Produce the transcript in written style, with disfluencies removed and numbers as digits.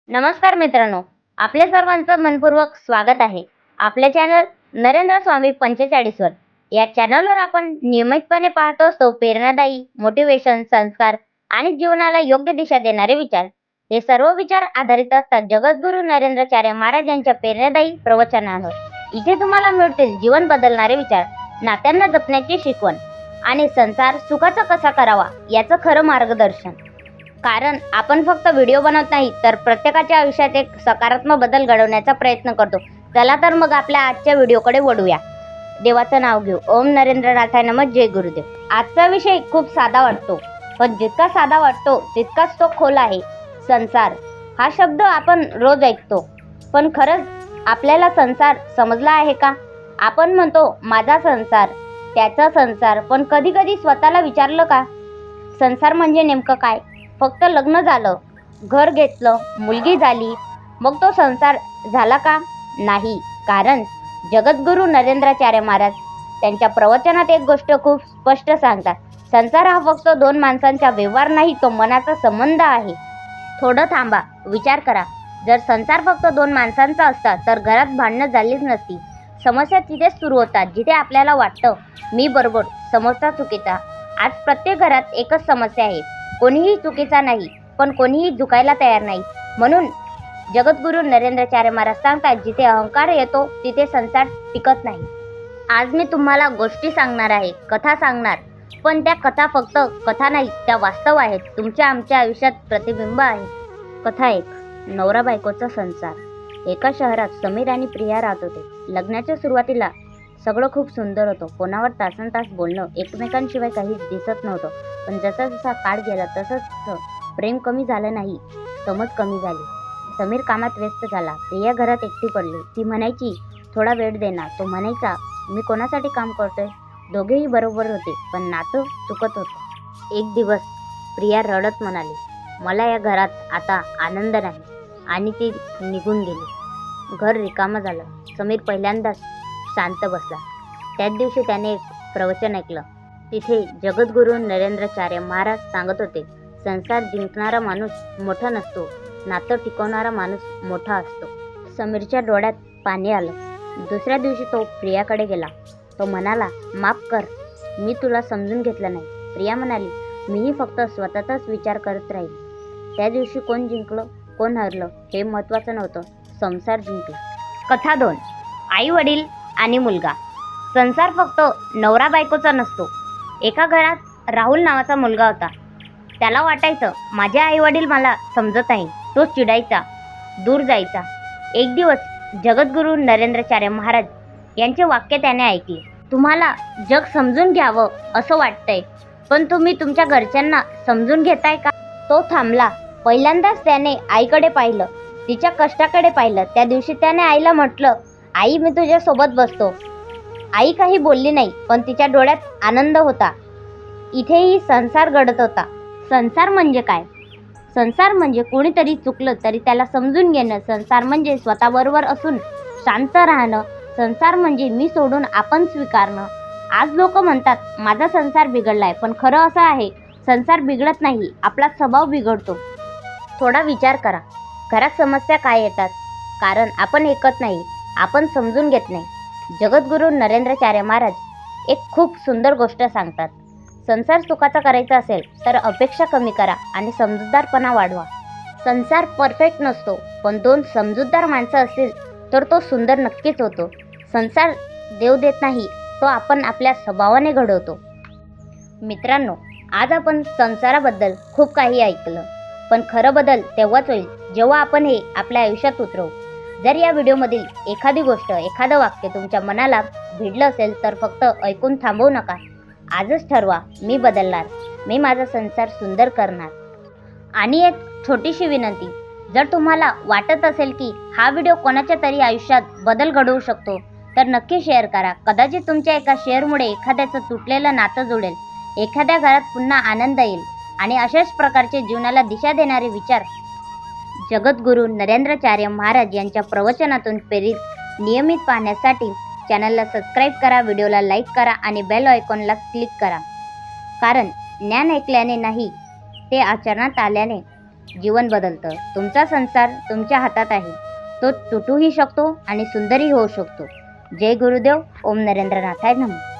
नमस्कार मित्रांनो, आपल्या सर्वांचं मनपूर्वक स्वागत आहे. आपले चॅनल नरेंद्र स्वामी 45 वर. या चॅनलवर आपण नियमितपणे पाहतो असतो प्रेरणादायी, मोटिवेशन, संस्कार आणि जीवनाला योग्य दिशा देणारे विचार. हे सर्व विचार आधारित असतात जगद्गुरू नरेंद्राचार्य महाराज यांच्या प्रेरणादायी प्रवचनांवर. इथे तुम्हाला मिळतील जीवन बदलणारे विचार, नात्यांना जपण्याची शिकवण आणि संसार सुखाचा कसा करावा याचं खरं मार्गदर्शन. कारण आपण फक्त व्हिडिओ बनवत नाही तर प्रत्येकाच्या आयुष्यात एक सकारात्मक बदल घडवण्याचा प्रयत्न करतो. चला तर मग आपल्या आजच्या व्हिडिओकडे वळूया. देवाचं नाव घेऊ. ओम नरेंद्रनाथाय नमः. जय गुरुदेव. आजचा विषय खूप साधा वाटतो, पण जितका साधा वाटतो तितकाच तो खोल आहे. संसार हा शब्द आपण रोज ऐकतो, पण खरंच आपल्याला संसार समजला आहे का? आपण म्हणतो माझा संसार, त्याचा संसार, पण कधी कधी स्वतःला विचारलं का संसार म्हणजे नेमकं काय? फक्त लग्न झालं, घर घेतलं, मुलगी झाली, मग तो संसार झाला का? नाही. कारण जगद्गुरू नरेंद्राचार्य महाराज त्यांच्या प्रवचनात एक गोष्ट खूप स्पष्ट सांगतात. संसार हा फक्त दोन माणसांचा व्यवहार नाही, तो मनाचा संबंध आहे. थोडं थांबा, विचार करा. जर संसार फक्त दोन माणसांचा असता तर घरात भांडणं झालीच नसती. समस्या तिथेच सुरू होतात जिथे आपल्याला वाटतं मी बरोबर, समोरचा चुकीचा. आज प्रत्येक घरात एकच समस्या आहे. कोणीही चुकीचा नाही, पण कोणीही झुकायला तयार नाही. म्हणून जगद्गुरू नरेंद्राचार्य महाराज सांगतात, जिथे अहंकार येतो तिथे संसार टिकत नाही. आज मी तुम्हाला गोष्टी सांगणार आहे, कथा सांगणार, पण त्या कथा फक्त कथा नाही, त्या वास्तव आहेत. तुमच्या आमच्या आयुष्यात प्रतिबिंब आहे. कथा 1. नवरा बायकोचा संसार. एका शहरात समीर आणि प्रिया राहत होते. लग्नाच्या सुरुवातीला सगळं खूप सुंदर होतं. फोनावर तासनतास बोलणं, एकमेकांशिवाय काहीच दिसत नव्हतं. पण जसा जसा काळ गेला तसंच प्रेम कमी झालं नाही, समज कमी झाली. समीर कामात व्यस्त झाला, प्रिया घरात एकटी पडली. ती म्हणायची थोडा वेळ दे ना, तो म्हणायचा मी कोणासाठी काम करतोय. दोघेही बरोबर होते, पण नातं चुकत होतं. एक दिवस प्रिया रडत म्हणाली, मला या घरात आता आनंद नाही, आणि ती निघून गेली. घर रिकामं झालं. समीर पहिल्यांदाच शांत बसला. त्याच दिवशी त्याने एक प्रवचन ऐकलं. तिथे जगद्गुरू नरेंद्राचार्य महाराज सांगत होते, संसार जिंकणारा माणूस मोठा नसतो, नातं टिकवणारा माणूस मोठा असतो. समीरच्या डोळ्यात पाणी आलं. दुसऱ्या दिवशी तो प्रियाकडे गेला. तो म्हणाला, माफ कर, मी तुला समजून घेतलं नाही. प्रिया म्हणाली, मीही फक्त स्वतःचाच विचार करत राहील. त्या दिवशी कोण जिंकलं कोण हरलं हे महत्त्वाचं नव्हतं, संसार जिंकला. कथा 2. आई वडील आणि मुलगा. संसार फक्त नवरा बायकोचा नसतो. एका घरात राहुल नावाचा मुलगा होता. त्याला वाटायचं माझे आई वडील मला समजत नाही. तो चिडायचा, दूर जायचा. एक दिवस जगद्गुरू नरेंद्राचार्य महाराज यांचे वाक्य त्याने ऐकले, तुम्हाला जग समजून घ्यावं असं वाटतंय, पण तुम्ही तुमच्या घरच्यांना समजून घेताय का? तो थांबला. पहिल्यांदाच त्याने आईकडे पाहिलं, तिच्या कष्टाकडे पाहिलं. त्या दिवशी त्याने आईला म्हटलं, आई मी तुझ्या सोबत बसतो. आई काही बोलली नाही, पण तिच्या डोळ्यात आनंद होता. इथेही संसार घडत होता. संसार म्हणजे काय? संसार म्हणजे कोणीतरी चुकलं तरी त्याला समजून घेणं. संसार म्हणजे स्वतःबरोबर असून शांत राहणं. संसार म्हणजे मी सोडून आपण स्वीकारणं. आज लोक म्हणतात माझा संसार बिघडलाय, पण खरं असं आहे, संसार बिघडत नाही, आपला स्वभाव बिघडतो. थोडा विचार करा, घरात समस्या काय येतात? कारण आपण ऐकत नाही, आपण समजून घेत नाही. जगद्गुरू नरेंद्राचार्य महाराज एक खूप सुंदर गोष्ट सांगतात. संसार सुखाचा करायचा असेल तर अपेक्षा कमी करा आणि समजूतदारपणा वाढवा. संसार परफेक्ट नसतो, पण दोन समजूतदार माणसं असतील तर तो सुंदर नक्कीच होतो. संसार देव देत नाही, तो आपण आपल्या स्वभावाने घडवतो. मित्रांनो, आज आपण संसाराबद्दल खूप काही ऐकलं, पण खरं बदल तेव्हाच होईल जेव्हा आपण हे आपल्या आयुष्यात उतरवू. जर या व्हिडिओमधील एखादी गोष्ट, एखादं वाक्य तुमच्या मनाला भिडलं असेल तर फक्त ऐकून थांबवू नका. आजच ठरवा, मी बदलणार, मी माझा संसार सुंदर करणार. आणि एक छोटीशी विनंती, जर तुम्हाला वाटत असेल की हा व्हिडिओ कोणाच्या तरी आयुष्यात बदल घडवू शकतो तर नक्की शेअर करा. कदाचित तुमच्या एका शेअरमुळे एखाद्याचं तुटलेलं नातं जुळेल, एखाद्या घरात पुन्हा आनंद येईल. आणि अशाच प्रकारचे जीवनाला दिशा देणारे विचार जगद्गुरू नरेंद्राचार्य महाराज यांच्या प्रवचनातून प्रेरित नियमित पाहण्यासाठी चॅनलला सबस्क्राईब करा, व्हिडिओला लाईक करा आणि बेल आयकॉनला क्लिक करा. कारण ज्ञान ऐकल्याने नाही, ते आचरणात आल्याने जीवन बदलतं. तुमचा संसार तुमच्या हातात आहे. तो तुटूही शकतो आणि सुंदरही होऊ शकतो. जय गुरुदेव. ओम नरेंद्र नाथाय नमः.